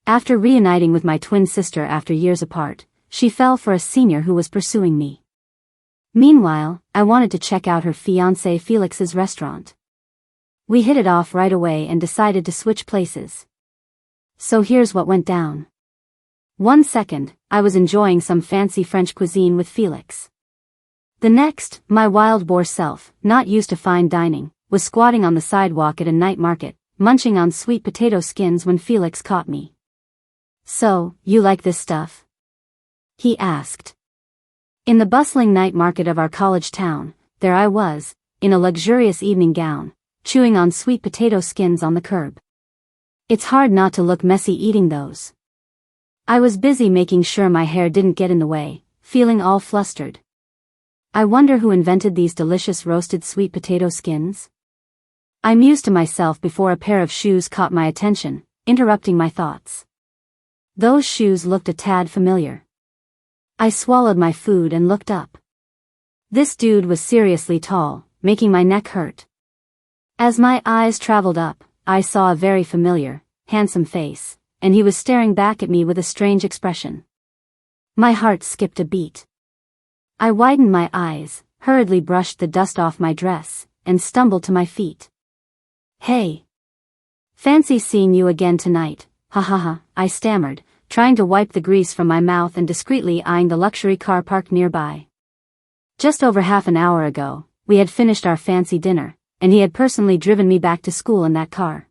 After reuniting with my twin sister after years apart, she fell for a senior who was pursuing me. Meanwhile, I wanted to check out her fiancé Felix's restaurant. We hit it off right away and decided to switch places. So here's what went down. 1 second, I was enjoying some fancy French cuisine with Felix. The next, my wild boar self, not used to fine dining, was squatting on the sidewalk at a night market, munching on sweet potato skins when Felix caught me. "So, you like this stuff?" he asked. In the bustling night market of our college town, there I was, in a luxurious evening gown, chewing on sweet potato skins on the curb. It's hard not to look messy eating those. I was busy making sure my hair didn't get in the way, feeling all flustered. I wonder who invented these delicious roasted sweet potato skins? I mused to myself before a pair of shoes caught my attention, interrupting my thoughts. Those shoes looked a tad familiar. I swallowed my food and looked up. This dude was seriously tall, making my neck hurt. As my eyes traveled up, I saw a very familiar, handsome face, and he was staring back at me with a strange expression. My heart skipped a beat. I widened my eyes, hurriedly brushed the dust off my dress, and stumbled to my feet. "Hey. Fancy seeing you again tonight, ha ha ha," I stammered, trying to wipe the grease from my mouth and discreetly eyeing the luxury car parked nearby. Just over half an hour ago, we had finished our fancy dinner, and he had personally driven me back to school in that car.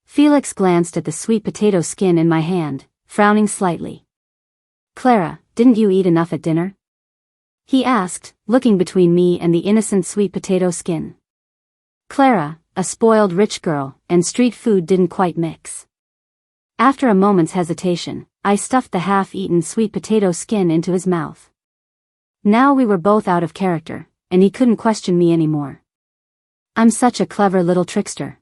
Felix glanced at the sweet potato skin in my hand, frowning slightly. "Clara, didn't you eat enough at dinner?" he asked, looking between me and the innocent sweet potato skin. Clara, a spoiled rich girl, and street food didn't quite mix. After a moment's hesitation, I stuffed the half-eaten sweet potato skin into his mouth. Now we were both out of character, and he couldn't question me anymore. I'm such a clever little trickster.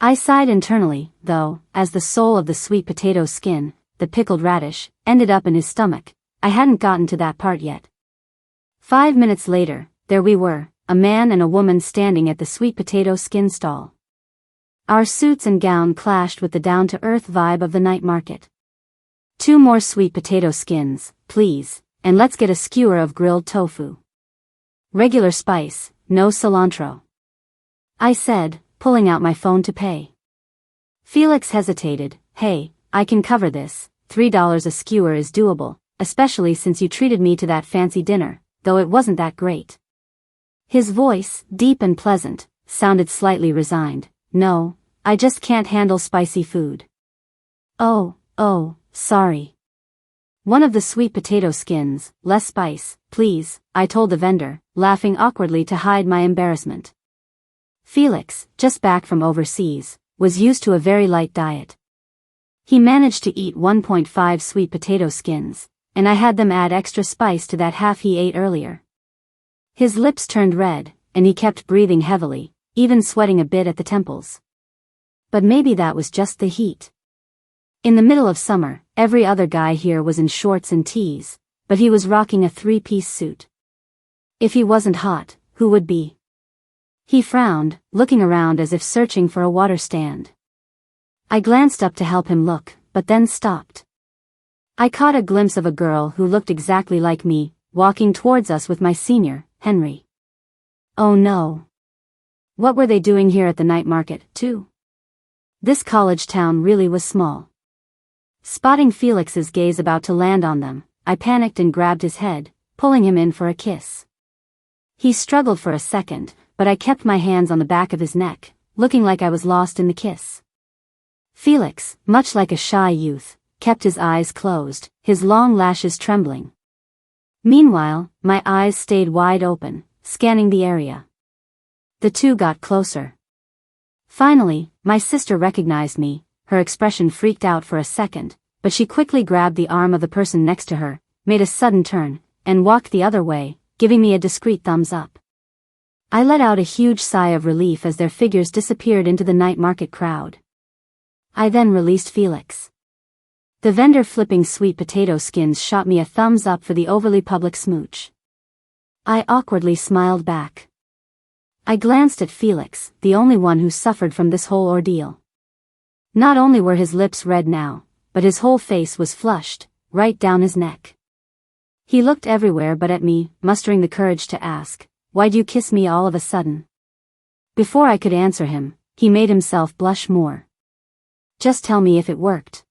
I sighed internally, though, as the soul of the sweet potato skin, the pickled radish, ended up in his stomach. I hadn't gotten to that part yet. 5 minutes later, there we were, a man and a woman standing at the sweet potato skin stall. Our suits and gown clashed with the down-to-earth vibe of the night market. "2 more sweet potato skins, please, and let's get a skewer of grilled tofu. Regular spice, no cilantro," I said, pulling out my phone to pay. Felix hesitated. "Hey, I can cover this, $3 a skewer is doable, especially since you treated me to that fancy dinner, though it wasn't that great." His voice, deep and pleasant, sounded slightly resigned. "No, I just can't handle spicy food." Oh, sorry. "1 of the sweet potato skins, less spice, please," I told the vendor, laughing awkwardly to hide my embarrassment. Felix, just back from overseas, was used to a very light diet. He managed to eat 1.5 sweet potato skins, and I had them add extra spice to that half he ate earlier. His lips turned red, and he kept breathing heavily, even sweating a bit at the temples. But maybe that was just the heat. In the middle of summer, every other guy here was in shorts and tees, but he was rocking a 3-piece suit. If he wasn't hot, who would be? He frowned, looking around as if searching for a water stand. I glanced up to help him look, but then stopped. I caught a glimpse of a girl who looked exactly like me, walking towards us with my senior, Henry. Oh no. What were they doing here at the night market, too? This college town really was small. Spotting Felix's gaze about to land on them, I panicked and grabbed his head, pulling him in for a kiss. He struggled for a second, but I kept my hands on the back of his neck, looking like I was lost in the kiss. Felix, much like a shy youth, kept his eyes closed, his long lashes trembling. Meanwhile, my eyes stayed wide open, scanning the area. The two got closer. Finally, my sister recognized me. Her expression freaked out for a second, but she quickly grabbed the arm of the person next to her, made a sudden turn, and walked the other way, giving me a discreet thumbs up. I let out a huge sigh of relief as their figures disappeared into the night market crowd. I then released Felix. The vendor flipping sweet potato skins shot me a thumbs up for the overly public smooch. I awkwardly smiled back. I glanced at Felix, the only one who suffered from this whole ordeal. Not only were his lips red now, but his whole face was flushed, right down his neck. He looked everywhere but at me, mustering the courage to ask, "Why'd you kiss me all of a sudden?" Before I could answer him, he made himself blush more. "Just tell me if it worked,"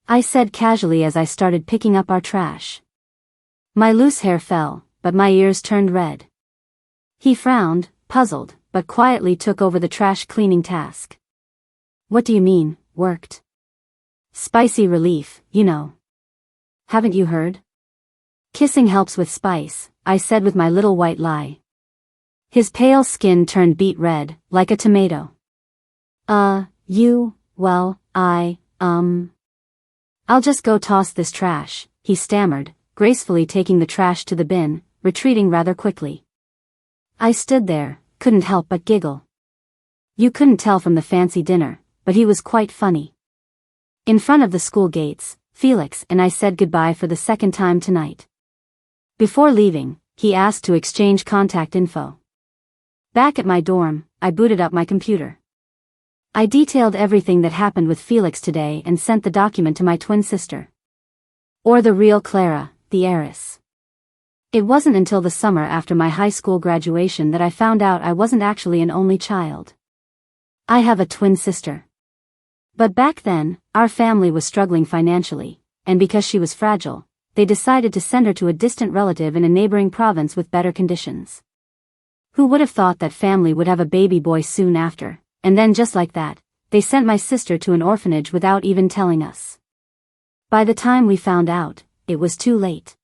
I said casually as I started picking up our trash. My loose hair fell, but my ears turned red. He frowned, puzzled, but quietly took over the trash cleaning task. "What do you mean, worked?" "Spicy relief, you know. Haven't you heard? Kissing helps with spice," I said with my little white lie. His pale skin turned beet red, like a tomato. I'll just go toss this trash," he stammered, gracefully taking the trash to the bin, retreating rather quickly. I stood there, couldn't help but giggle. You couldn't tell from the fancy dinner, but he was quite funny. In front of the school gates, Felix and I said goodbye for the second time tonight. Before leaving, he asked to exchange contact info. Back at my dorm, I booted up my computer. I detailed everything that happened with Felix today and sent the document to my twin sister. Or the real Clara, the heiress. It wasn't until the summer after my high school graduation that I found out I wasn't actually an only child. I have a twin sister. But back then, our family was struggling financially, and because she was fragile, they decided to send her to a distant relative in a neighboring province with better conditions. Who would have thought that family would have a baby boy soon after, and then just like that, they sent my sister to an orphanage without even telling us. By the time we found out, it was too late.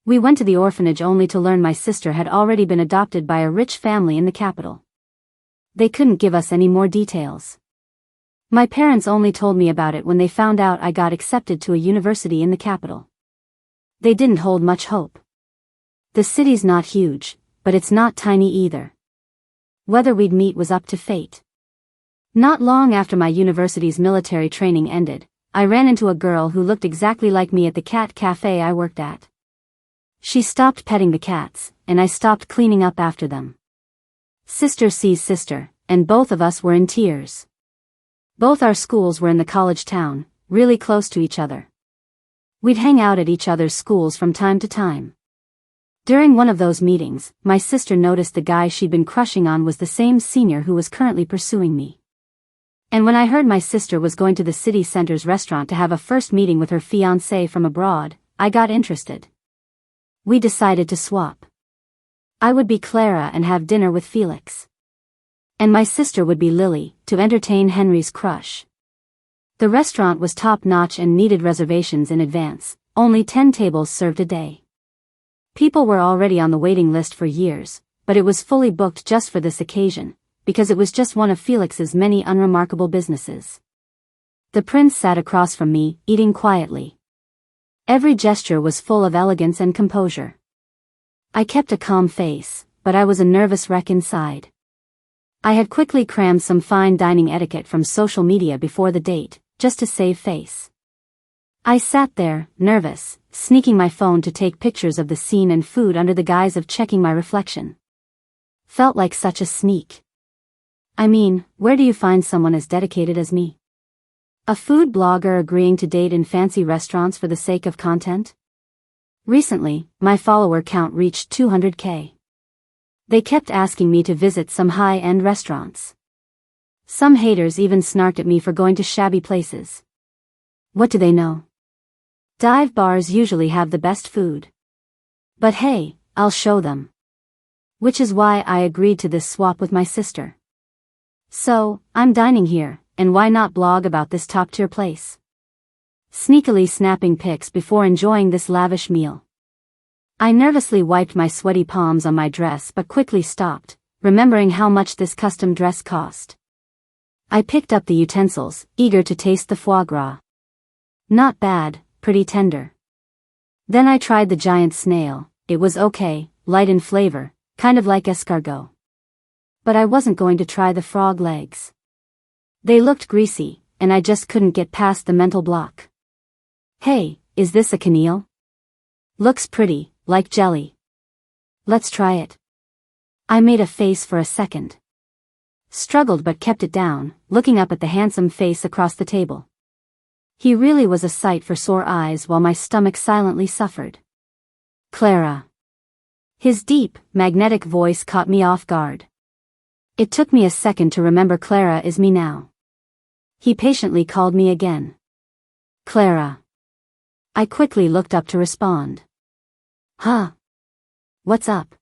We went to the orphanage only to learn my sister had already been adopted by a rich family in the capital. They couldn't give us any more details. My parents only told me about it when they found out I got accepted to a university in the capital. They didn't hold much hope. The city's not huge, but it's not tiny either. Whether we'd meet was up to fate. Not long after my university's military training ended, I ran into a girl who looked exactly like me at the cat cafe I worked at. She stopped petting the cats, and I stopped cleaning up after them. Sister sees sister, and both of us were in tears. Both our schools were in the college town, really close to each other. We'd hang out at each other's schools from time to time. During one of those meetings, my sister noticed the guy she'd been crushing on was the same senior who was currently pursuing me. And when I heard my sister was going to the city center's restaurant to have a first meeting with her fiancé from abroad, I got interested. We decided to swap. I would be Clara and have dinner with Felix. And my sister would be Lily, to entertain Henry's crush. The restaurant was top-notch and needed reservations in advance, only 10 tables served a day. People were already on the waiting list for years, but it was fully booked just for this occasion, because it was just one of Felix's many unremarkable businesses. The prince sat across from me, eating quietly. Every gesture was full of elegance and composure. I kept a calm face, but I was a nervous wreck inside. I had quickly crammed some fine dining etiquette from social media before the date, just to save face. I sat there, nervous, sneaking my phone to take pictures of the scene and food under the guise of checking my reflection. Felt like such a sneak. I mean, where do you find someone as dedicated as me? A food blogger agreeing to date in fancy restaurants for the sake of content? Recently, my follower count reached 200K. They kept asking me to visit some high-end restaurants. Some haters even snarked at me for going to shabby places. What do they know? Dive bars usually have the best food. But hey, I'll show them. Which is why I agreed to this swap with my sister. So, I'm dining here, and why not blog about this top-tier place? Sneakily snapping pics before enjoying this lavish meal. I nervously wiped my sweaty palms on my dress but quickly stopped, remembering how much this custom dress cost. I picked up the utensils, eager to taste the foie gras. Not bad, pretty tender. Then I tried the giant snail. It was okay, light in flavor, kind of like escargot. But I wasn't going to try the frog legs. They looked greasy, and I just couldn't get past the mental block. Hey, is this a quenelle? Looks pretty, like jelly. Let's try it. I made a face for a second. Struggled but kept it down, looking up at the handsome face across the table. He really was a sight for sore eyes while my stomach silently suffered. Clara. His deep, magnetic voice caught me off guard. It took me a second to remember Clara is me now. He patiently called me again. Clara. I quickly looked up to respond. Huh? What's up?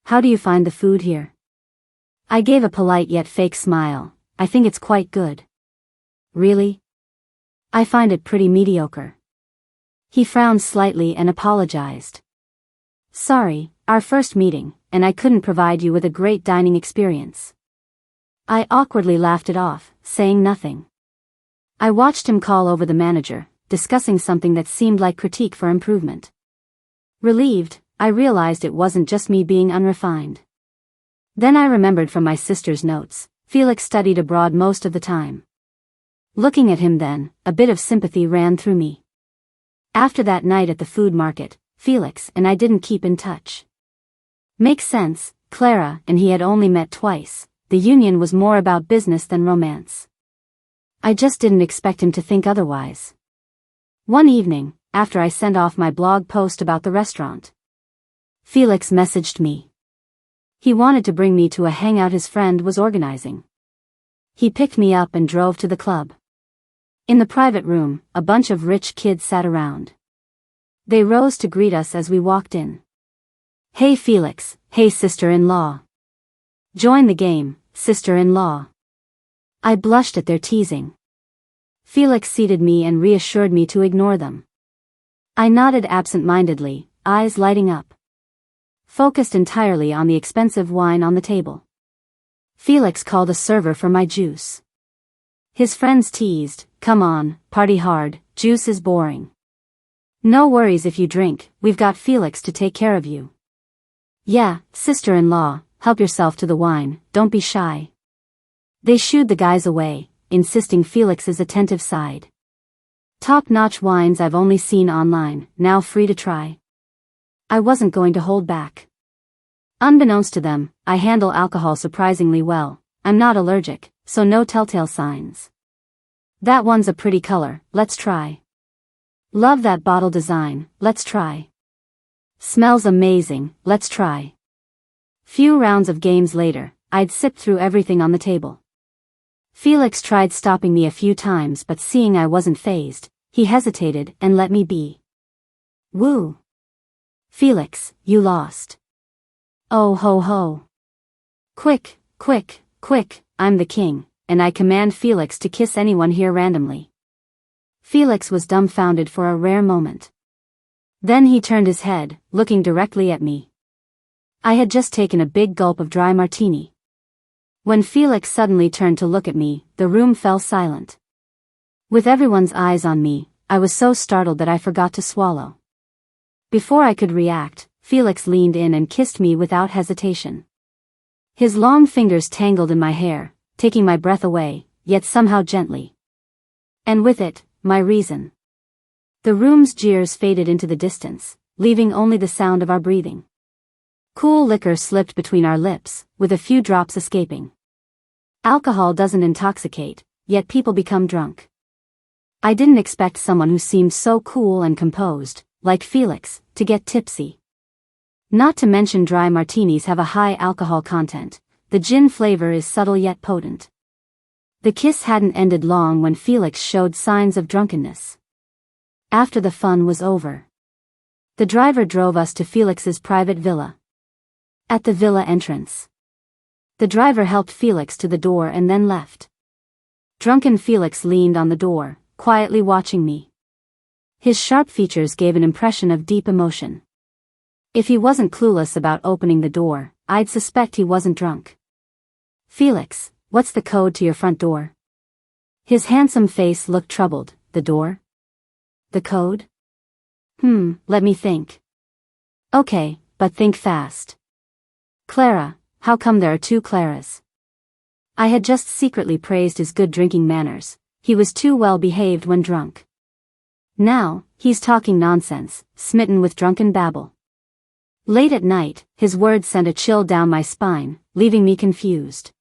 How do you find the food here? I gave a polite yet fake smile. I think it's quite good. Really? I find it pretty mediocre. He frowned slightly and apologized. Sorry, our first meeting, and I couldn't provide you with a great dining experience. I awkwardly laughed it off, saying nothing. I watched him call over the manager, discussing something that seemed like critique for improvement. Relieved, I realized it wasn't just me being unrefined. Then I remembered from my sister's notes, Felix studied abroad most of the time. Looking at him then, a bit of sympathy ran through me. After that night at the food market, Felix and I didn't keep in touch. Makes sense, Clara and he had only met twice, the union was more about business than romance. I just didn't expect him to think otherwise. One evening, after I sent off my blog post about the restaurant, Felix messaged me. He wanted to bring me to a hangout his friend was organizing. He picked me up and drove to the club. In the private room, a bunch of rich kids sat around. They rose to greet us as we walked in. Hey Felix, hey sister-in-law. Join the game, sister-in-law. I blushed at their teasing. Felix seated me and reassured me to ignore them. I nodded absent-mindedly, eyes lighting up. Focused entirely on the expensive wine on the table. Felix called a server for my juice. His friends teased, come on, party hard, juice is boring. No worries if you drink, we've got Felix to take care of you. Yeah, sister-in-law, help yourself to the wine, don't be shy. They shooed the guys away, insisting Felix's attentive side. Top-notch wines I've only seen online, now free to try. I wasn't going to hold back. Unbeknownst to them, I handle alcohol surprisingly well. I'm not allergic, so no telltale signs. That one's a pretty color, let's try. Love that bottle design, let's try. Smells amazing, let's try. Few rounds of games later, I'd sipped through everything on the table. Felix tried stopping me a few times but seeing I wasn't fazed, he hesitated and let me be. Woo! Felix, you lost. Oh ho ho. Quick, quick, quick, I'm the king, and I command Felix to kiss anyone here randomly. Felix was dumbfounded for a rare moment. Then he turned his head, looking directly at me. I had just taken a big gulp of dry martini. When Felix suddenly turned to look at me, the room fell silent. With everyone's eyes on me, I was so startled that I forgot to swallow. Before I could react, Felix leaned in and kissed me without hesitation. His long fingers tangled in my hair, taking my breath away, yet somehow gently. And with it, my reason. The room's jeers faded into the distance, leaving only the sound of our breathing. Cool liquor slipped between our lips, with a few drops escaping. Alcohol doesn't intoxicate, yet people become drunk. I didn't expect someone who seemed so cool and composed, like Felix, to get tipsy. Not to mention dry martinis have a high alcohol content, the gin flavor is subtle yet potent. The kiss hadn't ended long when Felix showed signs of drunkenness. After the fun was over, the driver drove us to Felix's private villa. At the villa entrance, the driver helped Felix to the door and then left. Drunken Felix leaned on the door, quietly watching me. His sharp features gave an impression of deep emotion. If he wasn't clueless about opening the door, I'd suspect he wasn't drunk. Felix, what's the code to your front door? His handsome face looked troubled. The door? The code? Let me think. Okay, but think fast. Clara, how come there are two Claras? I had just secretly praised his good drinking manners. He was too well behaved when drunk. Now, he's talking nonsense, smitten with drunken babble. Late at night, his words sent a chill down my spine, leaving me confused.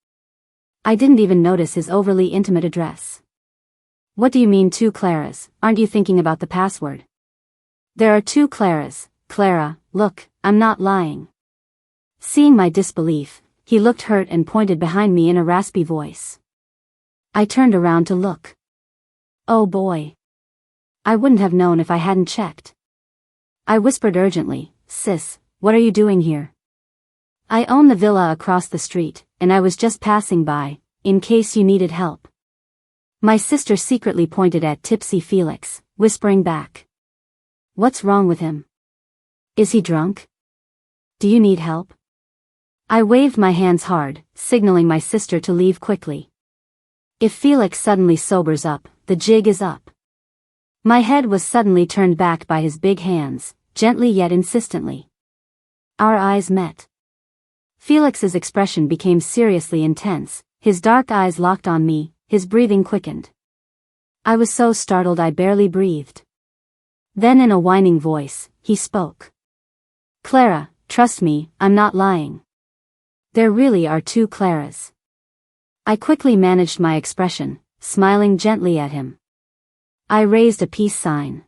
I didn't even notice his overly intimate address. What do you mean 2 Claras? Aren't you thinking about the password? There are 2 Claras, Clara, look, I'm not lying. Seeing my disbelief, he looked hurt and pointed behind me in a raspy voice. I turned around to look. Oh boy. I wouldn't have known if I hadn't checked. I whispered urgently, Sis, what are you doing here? I own the villa across the street, and I was just passing by, in case you needed help. My sister secretly pointed at tipsy Felix, whispering back. What's wrong with him? Is he drunk? Do you need help? I waved my hands hard, signaling my sister to leave quickly. If Felix suddenly sobers up, the jig is up. My head was suddenly turned back by his big hands, gently yet insistently. Our eyes met. Felix's expression became seriously intense, his dark eyes locked on me, his breathing quickened. I was so startled I barely breathed. Then in a whining voice, he spoke. Clara, trust me, I'm not lying. There really are 2 Claras. I quickly managed my expression, smiling gently at him. I raised a peace sign.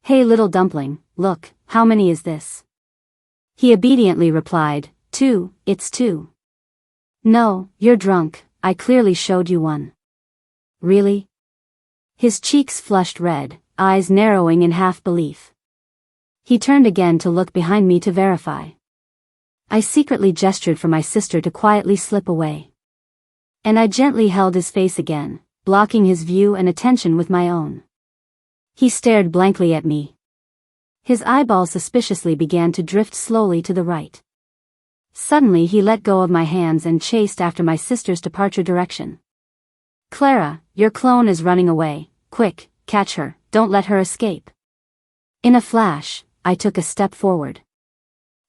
Hey little dumpling, look, how many is this? He obediently replied, 2, it's 2. No, you're drunk, I clearly showed you 1. Really? His cheeks flushed red, eyes narrowing in half-belief. He turned again to look behind me to verify. I secretly gestured for my sister to quietly slip away. And I gently held his face again, blocking his view and attention with my own. He stared blankly at me. His eyeballs suspiciously began to drift slowly to the right. Suddenly he let go of my hands and chased after my sister's departure direction. Clara, your clone is running away, quick, catch her, don't let her escape. In a flash, I took a step forward.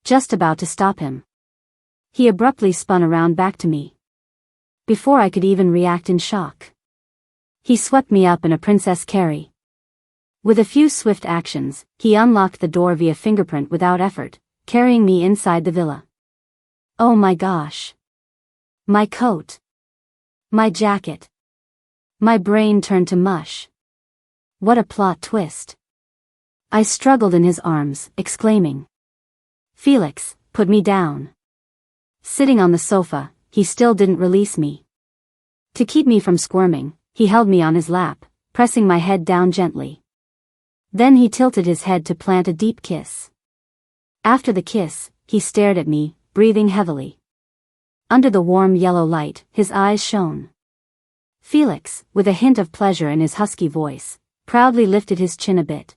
Just about to stop him. He abruptly spun around back to me. Before I could even react in shock, he swept me up in a princess carry. With a few swift actions, he unlocked the door via fingerprint without effort, carrying me inside the villa. Oh my gosh. My coat. My jacket. My brain turned to mush. What a plot twist. I struggled in his arms, exclaiming. Felix, put me down. Sitting on the sofa, he still didn't release me. To keep me from squirming, he held me on his lap, pressing my head down gently. Then he tilted his head to plant a deep kiss. After the kiss, he stared at me, breathing heavily. Under the warm yellow light, his eyes shone. Felix, with a hint of pleasure in his husky voice, proudly lifted his chin a bit.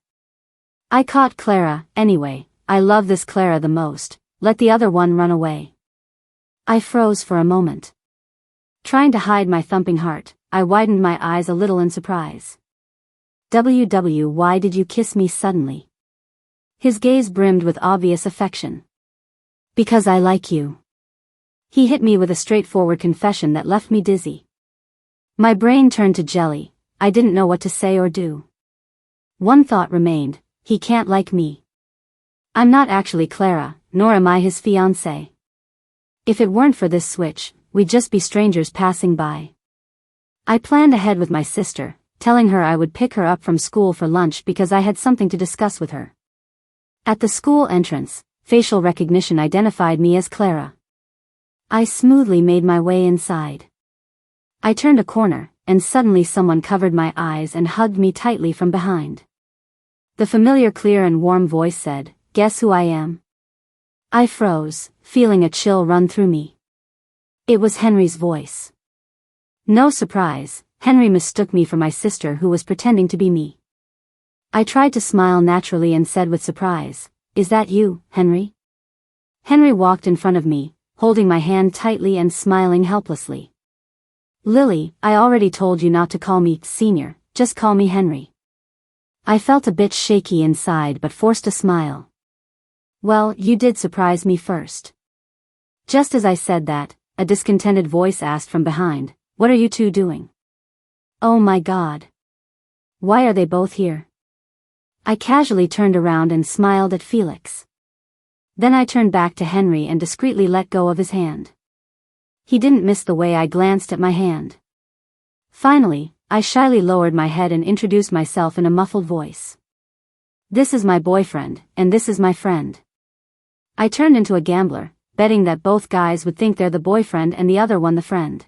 I caught Clara, anyway, I love this Clara the most, let the other one run away. I froze for a moment. Trying to hide my thumping heart, I widened my eyes a little in surprise. Why did you kiss me suddenly? His gaze brimmed with obvious affection. Because I like you. He hit me with a straightforward confession that left me dizzy. My brain turned to jelly, I didn't know what to say or do. One thought remained, he can't like me. I'm not actually Clara, nor am I his fiancé. If it weren't for this switch, we'd just be strangers passing by. I planned ahead with my sister, telling her I would pick her up from school for lunch because I had something to discuss with her. At the school entrance, facial recognition identified me as Clara. I smoothly made my way inside. I turned a corner, and suddenly someone covered my eyes and hugged me tightly from behind. The familiar clear and warm voice said, "Guess who I am?" I froze, feeling a chill run through me. It was Henry's voice. No surprise, Henry mistook me for my sister who was pretending to be me. I tried to smile naturally and said with surprise, "Is that you, Henry?" Henry walked in front of me, holding my hand tightly and smiling helplessly. "Lily, I already told you not to call me senior, just call me Henry." I felt a bit shaky inside but forced a smile. "Well, you did surprise me first." Just as I said that, a discontented voice asked from behind, "What are you two doing?" Oh my God. Why are they both here? I casually turned around and smiled at Felix. Then I turned back to Henry and discreetly let go of his hand. He didn't miss the way I glanced at my hand. Finally, I shyly lowered my head and introduced myself in a muffled voice. This is my boyfriend, and this is my friend. I turned into a gambler, betting that both guys would think they're the boyfriend and the other one the friend.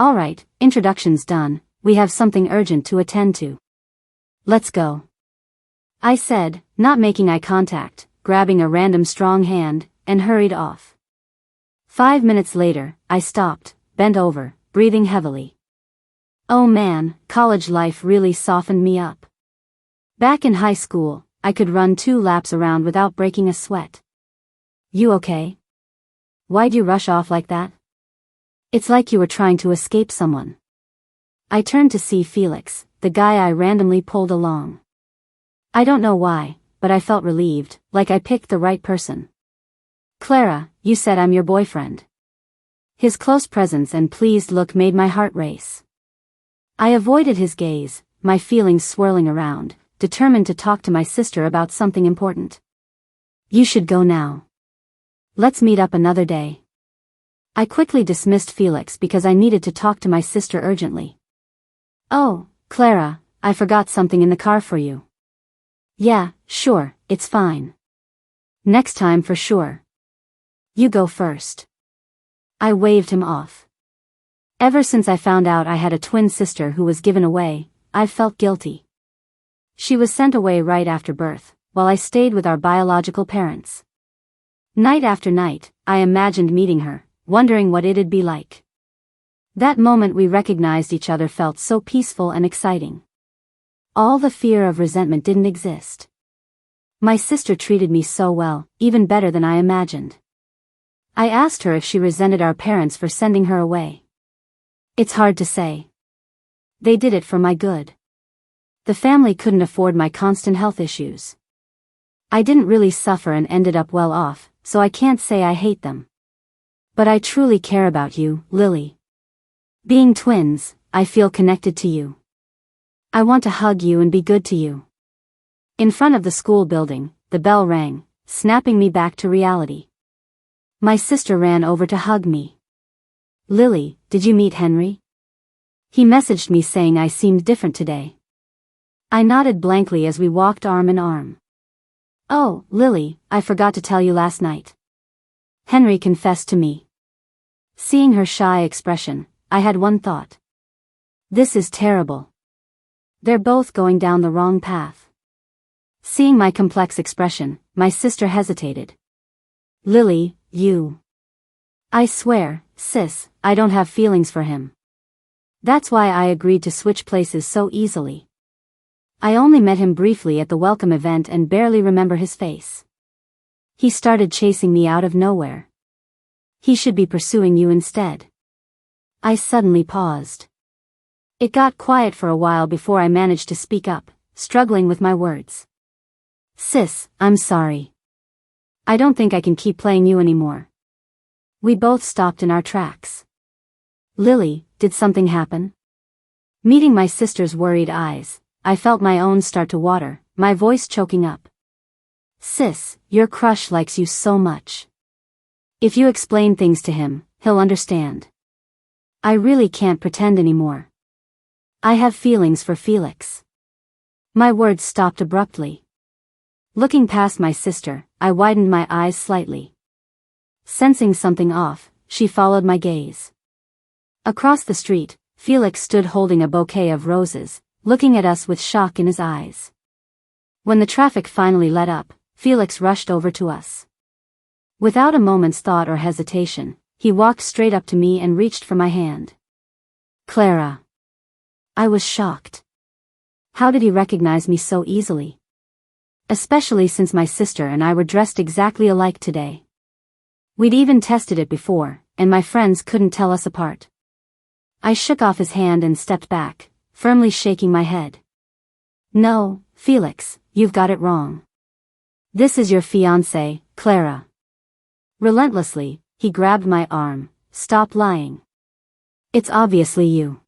Alright, introductions done, we have something urgent to attend to. Let's go. I said, not making eye contact, grabbing a random strong hand, and hurried off. 5 minutes later, I stopped, bent over, breathing heavily. Oh man, college life really softened me up. Back in high school, I could run 2 laps around without breaking a sweat. You okay? Why'd you rush off like that? It's like you were trying to escape someone. I turned to see Felix, the guy I randomly pulled along. I don't know why, but I felt relieved, like I picked the right person. Clara, you said I'm your boyfriend. His close presence and pleased look made my heart race. I avoided his gaze, my feelings swirling around, determined to talk to my sister about something important. You should go now. Let's meet up another day. I quickly dismissed Felix because I needed to talk to my sister urgently. Oh, Clara, I forgot something in the car for you. Yeah, sure, it's fine. Next time for sure. You go first. I waved him off. Ever since I found out I had a twin sister who was given away, I've felt guilty. She was sent away right after birth, while I stayed with our biological parents. Night after night, I imagined meeting her, wondering what it'd be like. That moment we recognized each other felt so peaceful and exciting. All the fear of resentment didn't exist. My sister treated me so well, even better than I imagined. I asked her if she resented our parents for sending her away. It's hard to say. They did it for my good. The family couldn't afford my constant health issues. I didn't really suffer and ended up well off, so I can't say I hate them. But I truly care about you, Lily. Being twins, I feel connected to you. I want to hug you and be good to you. In front of the school building, the bell rang, snapping me back to reality. My sister ran over to hug me. Lily, did you meet Henry? He messaged me saying I seemed different today. I nodded blankly as we walked arm in arm. Oh, Lily, I forgot to tell you last night. Henry confessed to me. Seeing her shy expression, I had one thought. This is terrible. They're both going down the wrong path. Seeing my complex expression, my sister hesitated. Lily, you. I swear, sis, I don't have feelings for him. That's why I agreed to switch places so easily. I only met him briefly at the welcome event and barely remember his face. He started chasing me out of nowhere. He should be pursuing you instead. I suddenly paused. It got quiet for a while before I managed to speak up, struggling with my words. Sis, I'm sorry. I don't think I can keep playing you anymore. We both stopped in our tracks. Lily, did something happen? Meeting my sister's worried eyes, I felt my own start to water, my voice choking up. Sis, your crush likes you so much. If you explain things to him, he'll understand. I really can't pretend anymore. I have feelings for Felix. My words stopped abruptly. Looking past my sister, I widened my eyes slightly. Sensing something off, she followed my gaze. Across the street, Felix stood holding a bouquet of roses, looking at us with shock in his eyes. When the traffic finally let up, Felix rushed over to us. Without a moment's thought or hesitation, he walked straight up to me and reached for my hand. Clara. I was shocked. How did he recognize me so easily? Especially since my sister and I were dressed exactly alike today. We'd even tested it before, and my friends couldn't tell us apart. I shook off his hand and stepped back, firmly shaking my head. No, Felix, you've got it wrong. This is your fiancé, Clara. Relentlessly, he grabbed my arm. Stop lying. It's obviously you.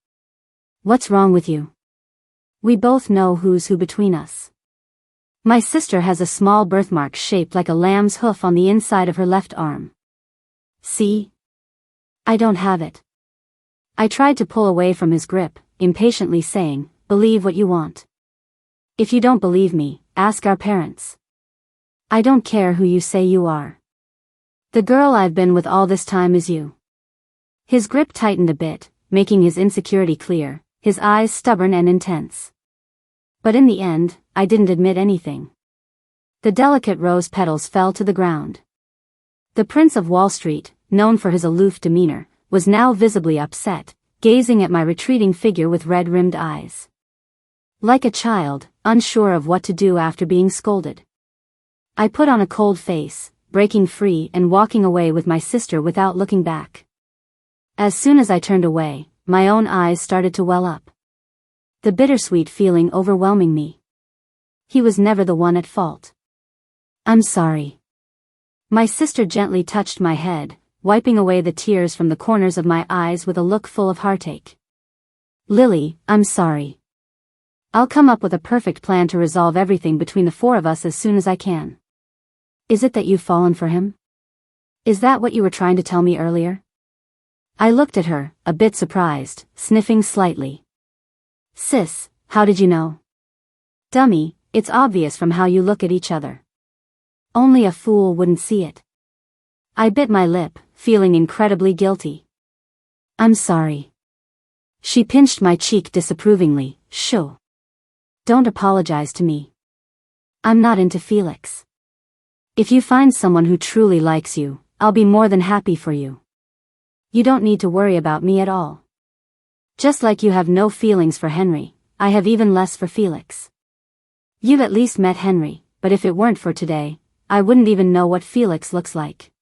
What's wrong with you? We both know who's who between us. My sister has a small birthmark shaped like a lamb's hoof on the inside of her left arm. See? I don't have it. I tried to pull away from his grip, impatiently saying, "Believe what you want. If you don't believe me, ask our parents. I don't care who you say you are. The girl I've been with all this time is you." His grip tightened a bit, making his insecurity clear, his eyes stubborn and intense. But in the end, I didn't admit anything. The delicate rose petals fell to the ground. The Prince of Wall Street, known for his aloof demeanor, was now visibly upset, gazing at my retreating figure with red-rimmed eyes. Like a child, unsure of what to do after being scolded. I put on a cold face, breaking free and walking away with my sister without looking back. As soon as I turned away, my own eyes started to well up. The bittersweet feeling overwhelming me. He was never the one at fault. "I'm sorry." My sister gently touched my head, wiping away the tears from the corners of my eyes with a look full of heartache. "Lily, I'm sorry. I'll come up with a perfect plan to resolve everything between the four of us as soon as I can." "Is it that you've fallen for him? Is that what you were trying to tell me earlier?" I looked at her, a bit surprised, sniffing slightly. "Sis, how did you know?" "Dummy, it's obvious from how you look at each other. Only a fool wouldn't see it." I bit my lip, feeling incredibly guilty. "I'm sorry." She pinched my cheek disapprovingly. "Shoo. Don't apologize to me. I'm not into Felix. If you find someone who truly likes you, I'll be more than happy for you. You don't need to worry about me at all. Just like you have no feelings for Henry, I have even less for Felix. You've at least met Henry, but if it weren't for today, I wouldn't even know what Felix looks like."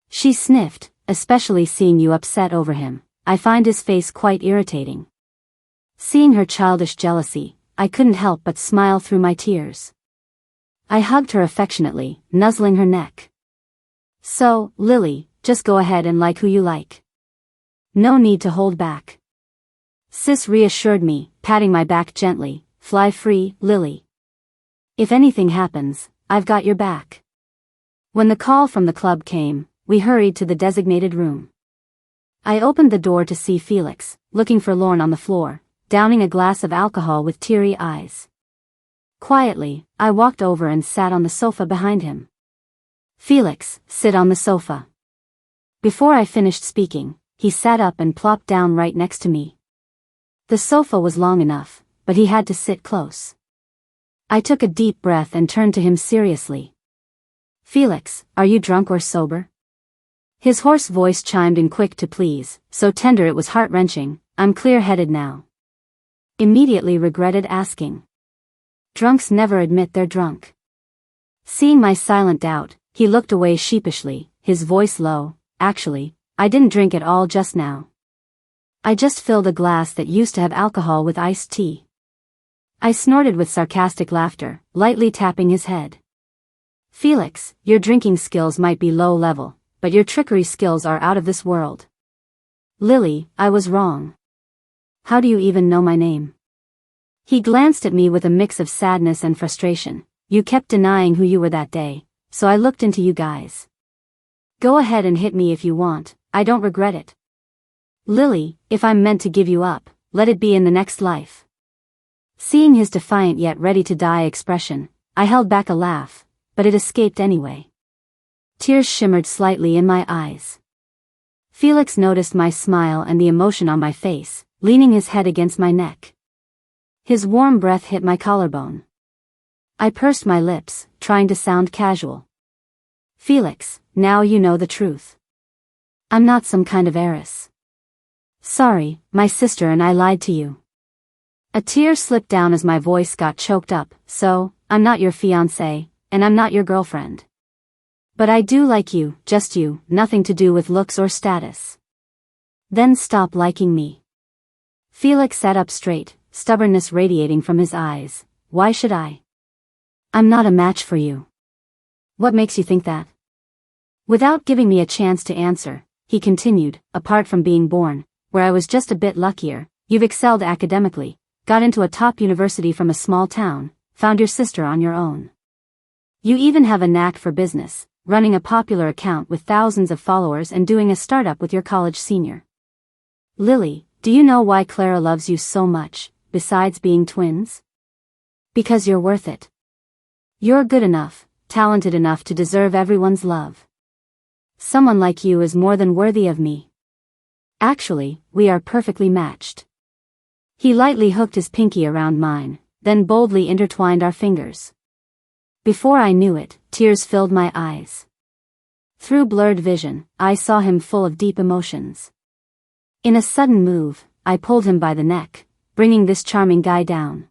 She sniffed, "Especially seeing you upset over him. I find his face quite irritating." Seeing her childish jealousy, I couldn't help but smile through my tears. I hugged her affectionately, nuzzling her neck. "So, Lily, just go ahead and like who you like. No need to hold back." Sis reassured me, patting my back gently. "Fly free, Lily. If anything happens, I've got your back." When the call from the club came, we hurried to the designated room. I opened the door to see Felix, looking forlorn on the floor, downing a glass of alcohol with teary eyes. Quietly, I walked over and sat on the sofa behind him. "Felix, sit on the sofa." Before I finished speaking, he sat up and plopped down right next to me. The sofa was long enough, but he had to sit close. I took a deep breath and turned to him seriously. "Felix, are you drunk or sober?" His hoarse voice chimed in quick to please, so tender it was heart-wrenching. "I'm clear-headed now." Immediately regretted asking. Drunks never admit they're drunk. Seeing my silent doubt, he looked away sheepishly, his voice low. "Actually, I didn't drink at all just now. I just filled a glass that used to have alcohol with iced tea." I snorted with sarcastic laughter, lightly tapping his head. "Felix, your drinking skills might be low level, but your trickery skills are out of this world." "Lily, I was wrong. How do you even know my name?" He glanced at me with a mix of sadness and frustration. "You kept denying who you were that day, so I looked into you guys. Go ahead and hit me if you want, I don't regret it. Lily, if I'm meant to give you up, let it be in the next life." Seeing his defiant yet ready-to-die expression, I held back a laugh, but it escaped anyway. Tears shimmered slightly in my eyes. Felix noticed my smile and the emotion on my face, leaning his head against my neck. His warm breath hit my collarbone. I pursed my lips, trying to sound casual. "Felix, now you know the truth. I'm not some kind of heiress. Sorry, my sister and I lied to you." A tear slipped down as my voice got choked up. "So, I'm not your fiancé, and I'm not your girlfriend. But I do like you, just you, nothing to do with looks or status." "Then stop liking me." Felix sat up straight, stubbornness radiating from his eyes. "Why should I? I'm not a match for you." "What makes you think that?" Without giving me a chance to answer, he continued, "Apart from being born, where I was just a bit luckier, you've excelled academically, got into a top university from a small town, found your sister on your own. You even have a knack for business, running a popular account with thousands of followers and doing a startup with your college senior. Lily, Do you know why Clara loves you so much, besides being twins? Because you're worth it. You're good enough, talented enough to deserve everyone's love. Someone like you is more than worthy of me. Actually, we are perfectly matched. He lightly hooked his pinky around mine, then boldly intertwined our fingers. Before I knew it, tears filled my eyes. Through blurred vision, I saw him full of deep emotions. In a sudden move, I pulled him by the neck, bringing this charming guy down.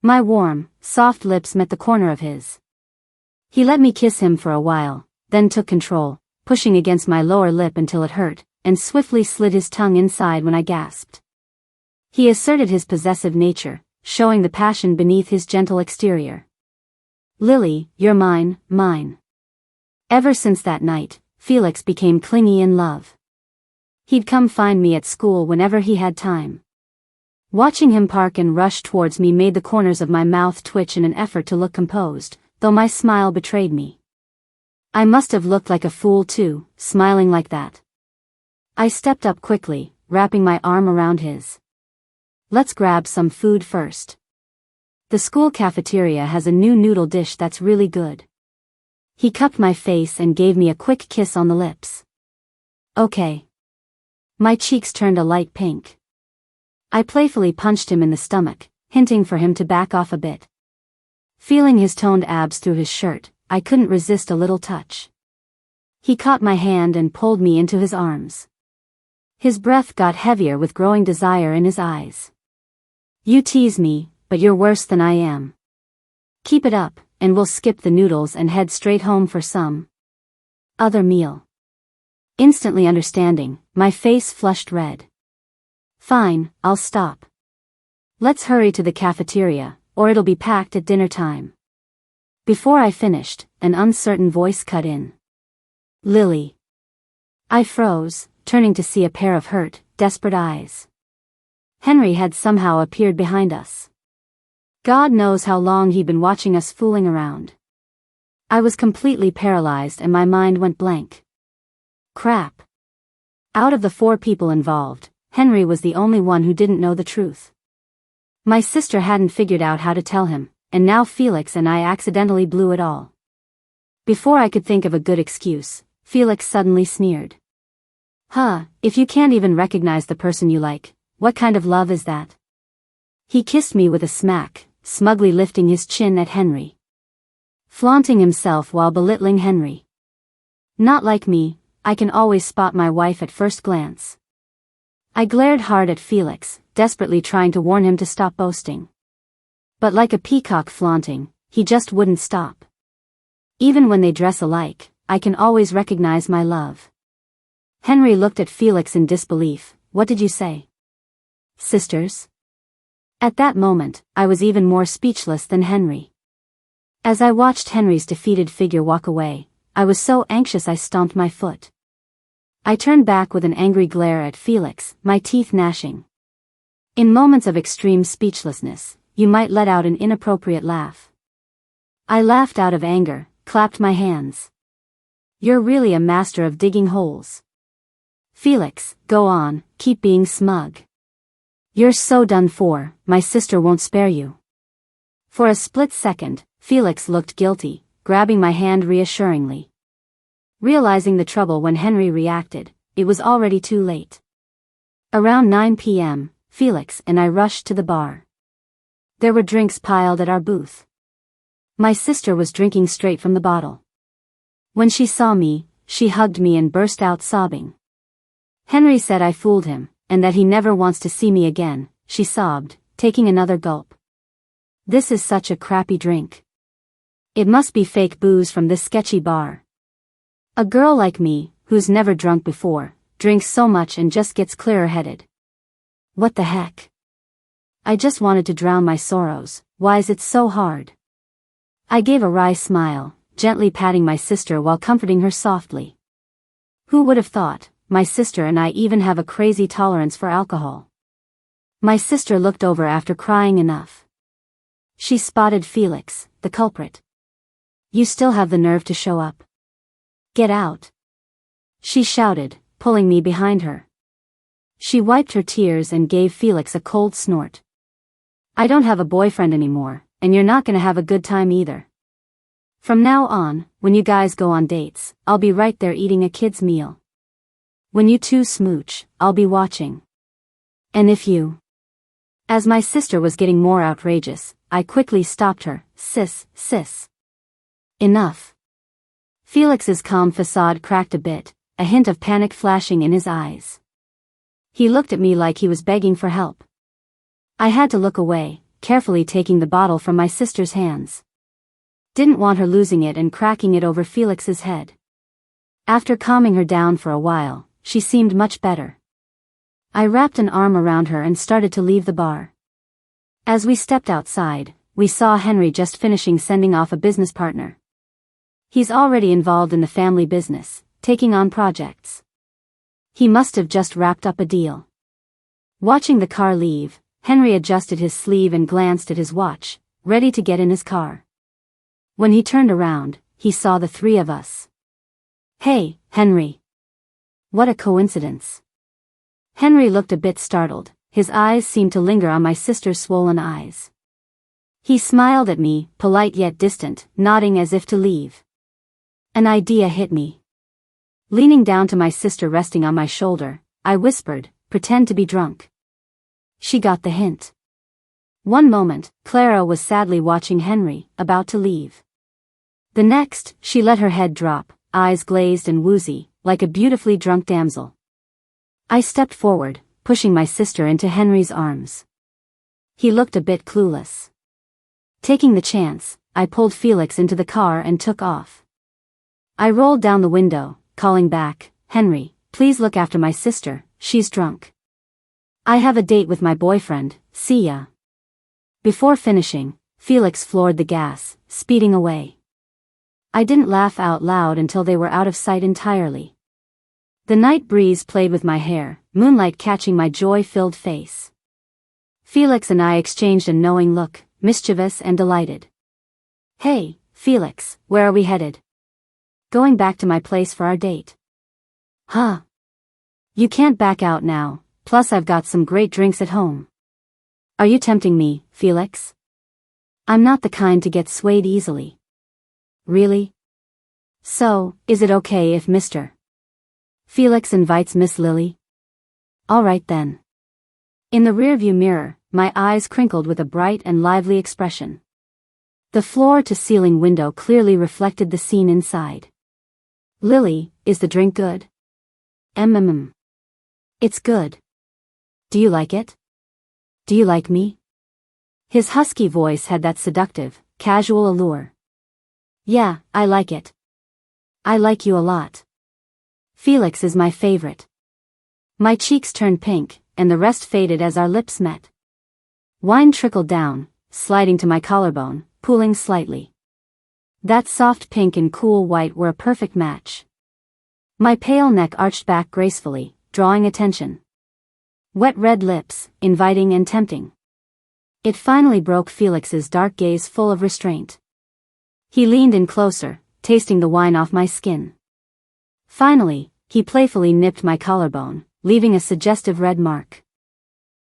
My warm, soft lips met the corner of his. He let me kiss him for a while, then took control, pushing against my lower lip until it hurt, and swiftly slid his tongue inside when I gasped. He asserted his possessive nature, showing the passion beneath his gentle exterior. Lily, you're mine, mine. Ever since that night, Felix became clingy in love. He'd come find me at school whenever he had time. Watching him park and rush towards me made the corners of my mouth twitch in an effort to look composed, though my smile betrayed me. I must have looked like a fool too, smiling like that. I stepped up quickly, wrapping my arm around his. Let's grab some food first. The school cafeteria has a new noodle dish that's really good. He cupped my face and gave me a quick kiss on the lips. Okay. My cheeks turned a light pink. I playfully punched him in the stomach, hinting for him to back off a bit. Feeling his toned abs through his shirt, I couldn't resist a little touch. He caught my hand and pulled me into his arms. His breath got heavier with growing desire in his eyes. You tease me, but you're worse than I am. Keep it up, and we'll skip the noodles and head straight home for some other meal. Instantly understanding, my face flushed red. Fine, I'll stop. Let's hurry to the cafeteria, or it'll be packed at dinner time. Before I finished, an uncertain voice cut in. Lily. I froze, turning to see a pair of hurt, desperate eyes. Henry had somehow appeared behind us. God knows how long he'd been watching us fooling around. I was completely paralyzed and my mind went blank. Crap. Out of the 4 people involved, Henry was the only one who didn't know the truth. My sister hadn't figured out how to tell him, and now Felix and I accidentally blew it all. Before I could think of a good excuse, Felix suddenly sneered. If you can't even recognize the person you like, what kind of love is that? He kissed me with a smack, smugly lifting his chin at Henry. Flaunting himself while belittling Henry. Not like me, I can always spot my wife at first glance. I glared hard at Felix, desperately trying to warn him to stop boasting. But like a peacock flaunting, he just wouldn't stop. Even when they dress alike, I can always recognize my love. Henry looked at Felix in disbelief. What did you say? Sisters? At that moment, I was even more speechless than Henry. As I watched Henry's defeated figure walk away, I was so anxious I stomped my foot. I turned back with an angry glare at Felix, my teeth gnashing. In moments of extreme speechlessness, you might let out an inappropriate laugh. I laughed out of anger, clapped my hands. You're really a master of digging holes. Felix, go on, keep being smug. You're so done for, my sister won't spare you. For a split second, Felix looked guilty, grabbing my hand reassuringly. Realizing the trouble when Henry reacted, it was already too late. Around 9 p.m., Felix and I rushed to the bar. There were drinks piled at our booth. My sister was drinking straight from the bottle. When she saw me, she hugged me and burst out sobbing. Henry said I fooled him, and that he never wants to see me again, she sobbed, taking another gulp. This is such a crappy drink. It must be fake booze from this sketchy bar. A girl like me, who's never drunk before, drinks so much and just gets clearer-headed. What the heck? I just wanted to drown my sorrows, why is it so hard? I gave a wry smile, gently patting my sister while comforting her softly. Who would have thought, my sister and I even have a crazy tolerance for alcohol. My sister looked over after crying enough. She spotted Felix, the culprit. You still have the nerve to show up. Get out. She shouted, pulling me behind her. She wiped her tears and gave Felix a cold snort. I don't have a boyfriend anymore, and you're not gonna have a good time either. From now on, when you guys go on dates, I'll be right there eating a kid's meal. When you two smooch, I'll be watching. And if you... As my sister was getting more outrageous, I quickly stopped her. Sis. Enough. Felix's calm facade cracked a bit, a hint of panic flashing in his eyes. He looked at me like he was begging for help. I had to look away, carefully taking the bottle from my sister's hands. Didn't want her losing it and cracking it over Felix's head. After calming her down for a while, she seemed much better. I wrapped an arm around her and started to leave the bar. As we stepped outside, we saw Henry just finishing sending off a business partner. He's already involved in the family business, taking on projects. He must have just wrapped up a deal. Watching the car leave, Henry adjusted his sleeve and glanced at his watch, ready to get in his car. When he turned around, he saw the three of us. Hey, Henry. What a coincidence. Henry looked a bit startled, his eyes seemed to linger on my sister's swollen eyes. He smiled at me, polite yet distant, nodding as if to leave. An idea hit me. Leaning down to my sister resting on my shoulder, I whispered, pretend to be drunk. She got the hint. One moment, Clara was sadly watching Henry, about to leave. The next, she let her head drop, eyes glazed and woozy, like a beautifully drunk damsel. I stepped forward, pushing my sister into Henry's arms. He looked a bit clueless. Taking the chance, I pulled Felix into the car and took off. I rolled down the window, calling back, Henry, please look after my sister, she's drunk. I have a date with my boyfriend, see ya. Before finishing, Felix floored the gas, speeding away. I didn't laugh out loud until they were out of sight entirely. The night breeze played with my hair, moonlight catching my joy-filled face. Felix and I exchanged a knowing look, mischievous and delighted. Hey, Felix, where are we headed? Going back to my place for our date. Huh? You can't back out now, plus I've got some great drinks at home. Are you tempting me, Felix? I'm not the kind to get swayed easily. Really? So, is it okay if Mr. Felix invites Miss Lily? All right then. In the rearview mirror, my eyes crinkled with a bright and lively expression. The floor-to-ceiling window clearly reflected the scene inside. Lily, is the drink good? It's good. Do you like it? Do you like me? His husky voice had that seductive, casual allure. Yeah, I like it. I like you a lot. Felix is my favorite. My cheeks turned pink, and the rest faded as our lips met. Wine trickled down, sliding to my collarbone, pooling slightly. That soft pink and cool white were a perfect match. My pale neck arched back gracefully, drawing attention. Wet red lips, inviting and tempting. It finally broke Felix's dark gaze full of restraint. He leaned in closer, tasting the wine off my skin. Finally, he playfully nipped my collarbone, leaving a suggestive red mark.